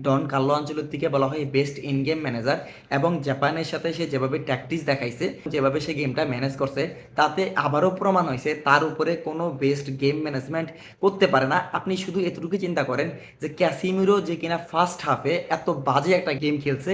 ডন Carlo আনচেলত্তিকে বলা হয় best in game manager, এবং জাপানের সাথে সে যেভাবে ট্যাকটিক্স দেখাইছে, যেভাবে সে গেমটা ম্যানেজ করছে, তাতে আবারও প্রমাণ হয়েছে তার উপরে কোনো বেস্ট গেম ম্যানেজমেন্ট করতে পারে না। আপনি শুধু এতটুকু চিন্তা করেন যে ক্যাসিমিরো যে কিনা ফার্স্ট হাফে এত বাজে একটা গেম খেলছে,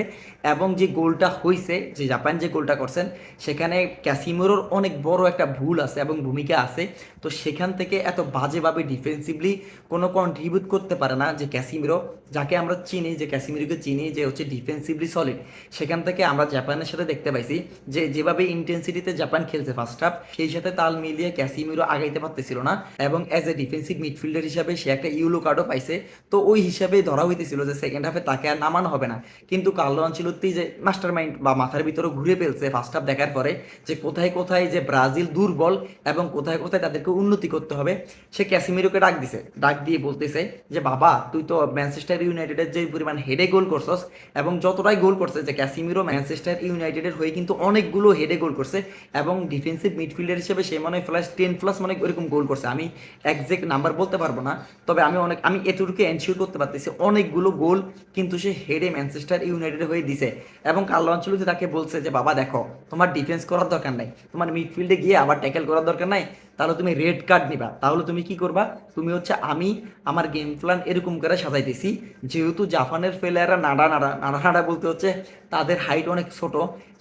এবং যে গোলটা হয়েছে, যে জাপান যে গোলটা করছেন, সেখানে ক্যাসিমিরোর অনেক বড় একটা ভুল আছে এবং ভূমিকা আছে। তো সেখান থেকে এত বাজেভাবে ডিফেন্সিভলি কোনো কন্ট্রিবিউট করতে পারে না যে ক্যাসিমিরো, যাকে আমরা চিনি, যে ক্যাসিমিরোকে চিনি যে হচ্ছে ডিফেন্সিভলি সলিড। সেখান থেকে আমরা জাপানের সাথে দেখতে পাইছি যে যেভাবে ইন্টেন্সিটিতে জাপান খেলছে ফার্স্ট হাফ, সেই সাথে তাল মিলিয়ে ক্যাসিমিরো আগাইতে পারতেছিল না, এবং অ্যাজ এ ডিফেন্সিভ মিডফিল্ডার হিসাবে সে একটা ইউলো কার্ডও পাইছে। তো ওই হিসাবেই ধরা হইতেছিল যে সেকেন্ড হাফে তাকে আর নামানো হবে না। কিন্তু কার্লো আনচেলত্তি যে মাস্টার মাইন্ড বা মাথার ভিতরে ঘুরে ফেলছে ফার্স্ট হাফ দেখার পরে, যে কোথায় কোথায় যে ব্রাজিল দুর্বল এবং কোথায় কোথায় তাদেরকে উন্নতি করতে হবে, সে ক্যাসিমিরোকে ডাক দিছে, ডাক দিয়ে বলতেছে যে বাবা, তুই তো ম্যানচেস্টার ইউনাইটেডের যে পরিমাণ হেডে গোল করছস, এবং যতটাই গোল করছে, যে ক্যাসিমিরো ম্যানচেস্টার ইউনাইটেডের হয়ে কিন্তু অনেকগুলো হেডে গোল করছে, এবং ডিফেন্সিভ মিডফিল্ডার হিসেবে সে মনে হয় প্লাস 10+ মানে ওইরকম গোল করছে। আমি একজ্যাক্ট নাম্বার বলতে পারবো না, তবে আমি এতটুকু এনশিওর করতে পারতেছি অনেকগুলো গোল কিন্তু সে হেডে ম্যানচেস্টার ইউনাইটেড হয়ে দিছে। এবং কার্লো আনচেলত্তি তাকে বলছে যে বাবা দেখো, তোমার ডিফেন্স করার দরকার নাই, তোমার মিডফিল্ডে গিয়ে আবার ট্যাকেল করার দরকার নাই, তাহলে তুমি রেড কার্ড নিবা। তাহলে তুমি কি করবা? তুমি হচ্ছে, আমি আমার গেম প্ল্যান এরকম করে সাজাইতেছি, যেহেতু জাপানের প্লেয়াররা নাড়া নাড়া নাড়া নাড়া বলতে হচ্ছে তাদের হাইট অনেক ছোট,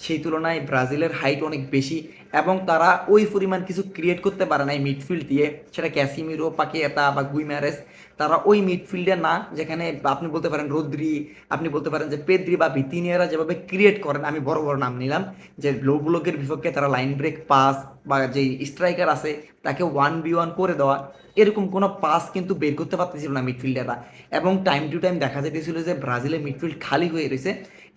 সেই তুলনায় ব্রাজিলের হাইট অনেক বেশি, এবং তারা ওই পরিমাণ কিছু ক্রিয়েট করতে পারে না এই মিডফিল্ড দিয়ে, সেটা ক্যাসিমিরো, পাকিয়েতা বা গুইমারেস, তারা ওই মিডফিল্ডে না, যেখানে আপনি বলতে পারেন রদ্রি, আপনি বলতে পারেন যে পেদ্রি বা ভিতিনিয়ারা যেভাবে ক্রিয়েট করেন, আমি বড় বড় নাম নিলাম, যে লো ব্লকের বিপক্ষে তারা লাইন ব্রেক পাস, বা যে স্ট্রাইকার আছে তাকে 1v1 করে দেওয়া, এরকম কোনো পাস কিন্তু বের করতে পারতেছিল না মিডফিল্ডাররা। এবং টাইম টু টাইম দেখা যেতেছিল যে ব্রাজিলের মিডফিল্ড খালি হয়ে রয়েছে।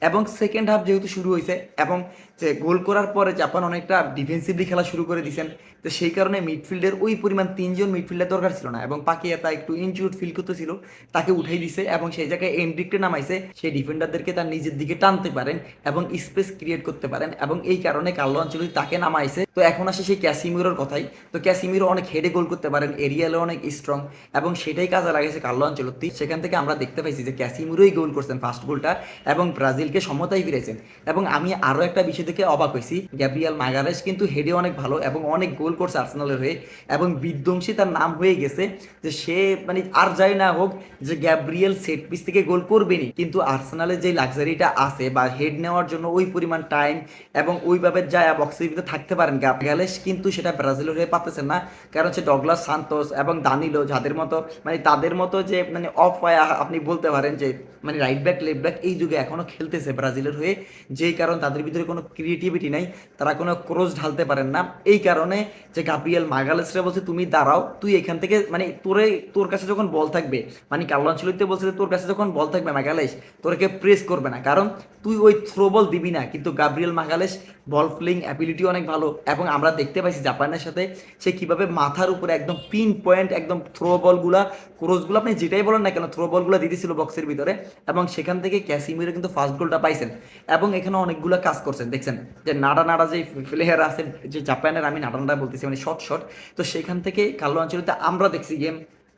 এবং সেকেন্ড হাফ যেহেতু শুরু হয়েছে, এবং যে গোল করার পরে জাপান অনেকটা ডিফেন্সিভলি খেলা শুরু করে দিয়েছেন, তো সেই কারণে মিডফিল্ডের ওই পরিমাণ 3জন মিডফিল্ডার দরকার ছিল না, এবং পাকিয়াতা একটু ইনজিউর্ড ফিল করতেছিল, তাকে উঠাই দিছে, এবং সেই জায়গায় এন্ড্রিককে নামাইছে, সেই ডিফেন্ডারদেরকে তার নিজের দিকে টানতে পারেন এবং স্পেস ক্রিয়েট করতে পারেন, এবং এই কারণে কার্লো আনচেলত্তি তাকে নামাইছে। তো এখন আসে সেই ক্যাসিমিরোর কথাই। তো ক্যাসিমিরো অনেক হেডে গোল করতে পারেন, এরিয়ালে অনেক স্ট্রং, এবং সেটাই কাজে লাগাইছে কার্লো আনচেলত্তি। সেখান থেকে আমরা দেখতে পাইছি যে ক্যাসিমিরোই গোল করছেন ফার্স্ট গোলটা, এবং ব্রাজিলকে সমতায় ফিরেছেন। এবং আমি আরও একটা বিষয় থেকে অবাক হয়েছি, গ্যাব্রিয়াল মাগারেস কিন্তু হেডে অনেক ভালো এবং অনেক গোল করছে আর্সেনালের হয়ে, এবং বিধ্বংসী তার নাম হয়ে গেছে, যে সে মানে আর যাই না হোক, যে গ্যাব্রিয়েল সেট পিস থেকে গোল করবেনই, কিন্তু আর্সেনালের যে লাক্সারিটা আছে বা হেড নেওয়ার জন্য ওই পরিমাণ টাইম এবং ওইভাবে যায় বক্সের ভিতরে থাকতে পারেন গ্যালেস, কিন্তু সেটা ব্রাজিলের হয়ে পারতেছেন না। কারণ হচ্ছে ডগলাস সান্তোস এবং দানিলো, যাদের মতো মানে তাদের মতো যে মানে অফ হয়, আপনি বলতে পারেন যে মানে রাইট ব্যাক লেফট ব্যাক এই যুগে এখনও খেলতেছে ব্রাজিলের হয়ে, যেই কারণ তাদের ভিতরে কোনো ক্রিয়েটিভিটি নাই, তারা কোনো ক্রস ঢালতে পারেন না। এই কারণে যে গাব্রিয়েল মাগালেসরা বলছে তুমি দাঁড়াও, তুই এখান থেকে মানে তোর কাছে যখন বল থাকবে, মানে কার্লো আনচেলত্তি বলছে যে তোর কাছে যখন বল থাকবে মাগালেস, তোরকে প্রেস করবে না, কারণ তুই ওই থ্রো বল দিবি না। কিন্তু গাব্রিয়েল মাগালেস বল প্লেইং অ্যাবিলিটি অনেক ভালো, এবং আমরা দেখতে পাইছি জাপানের সাথে সে কিভাবে মাথার উপরে একদম পিন পয়েন্ট একদম থ্রো বলগুলা, ক্রসগুলো, আপনি যেটাই বলেন না কেন, থ্রো বলগুলো দিতেছিল বক্সের ভিতরে, এবং সেখান থেকে ক্যাসিমিরো কিন্তু ফার্স্ট গোলটা পাইছেন। এবং এখানে অনেকগুলো কাজ করছেন, দেখছেন যে নাড়া নাড়া যে প্লেয়ার আছে যে জাপানের, আমি নাড়া নাড়া বলতেছি মানে শর্ট শর্ট, তো সেখান থেকে কার্লো আনচেলত্তি আমরা দেখছি গেম,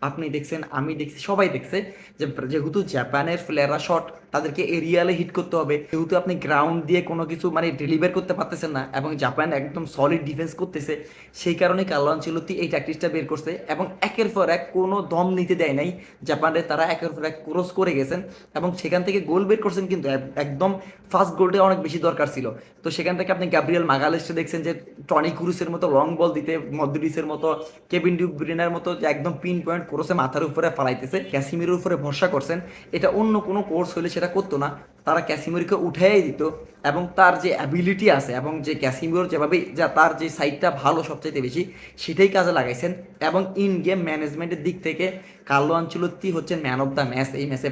আপনি দেখছেন, আমি দেখছি, সবাই দেখছে, যে যেহেতু জাপানের প্লেয়াররা শর্ট, তাদেরকে এরিয়ালে হিট করতে হবে, যেহেতু আপনি গ্রাউন্ড দিয়ে কোনো কিছু মানে ডেলিভার করতে পারতেছেন না, এবং জাপান একদম সলিড ডিফেন্স করতেছে, সেই কারণে কার্লো আনচেলত্তি এই ট্যাকটিক্সটা বের করছে, এবং একের পর এক কোনো দম নিতে দেয় নাই জাপানের, তারা একের পর এক ক্রস করে গেছেন, এবং সেখান থেকে গোল বের করছেন। কিন্তু একদম ফার্স্ট গোলটা অনেক বেশি দরকার ছিল। তো সেখান থেকে আপনি গ্যাব্রিয়েল মাগালেসকে দেখছেন যে টনি ক্রুসের মতো লং বল দিতে, মদ্রিসের মতো, কেভিন ডি ব্রুইনের মতো যে একদম পিন পয়েন্ট ক্রসে মাথার উপরে ফালাইতেছে, ক্যাসিমিরোর উপরে ভরসা করছেন। এটা অন্য কোনো কোর্স হলে সেটা করতো না, তারা ক্যাসিমিরোকে উঠাই দিত, এবং তার যে অ্যাবিলিটি আছে এবং যে ক্যাসিমিরোর যেভাবে যা তার যে সাইডটা ভালো সবচাইতে বেশি, সেটাই কাজে লাগাইছেন। এবং ইন গেম ম্যানেজমেন্টের দিক থেকে কার্লো আনচেলত্তি হচ্ছেন ম্যান অফ দ্য ম্যাচ এই ম্যাচে।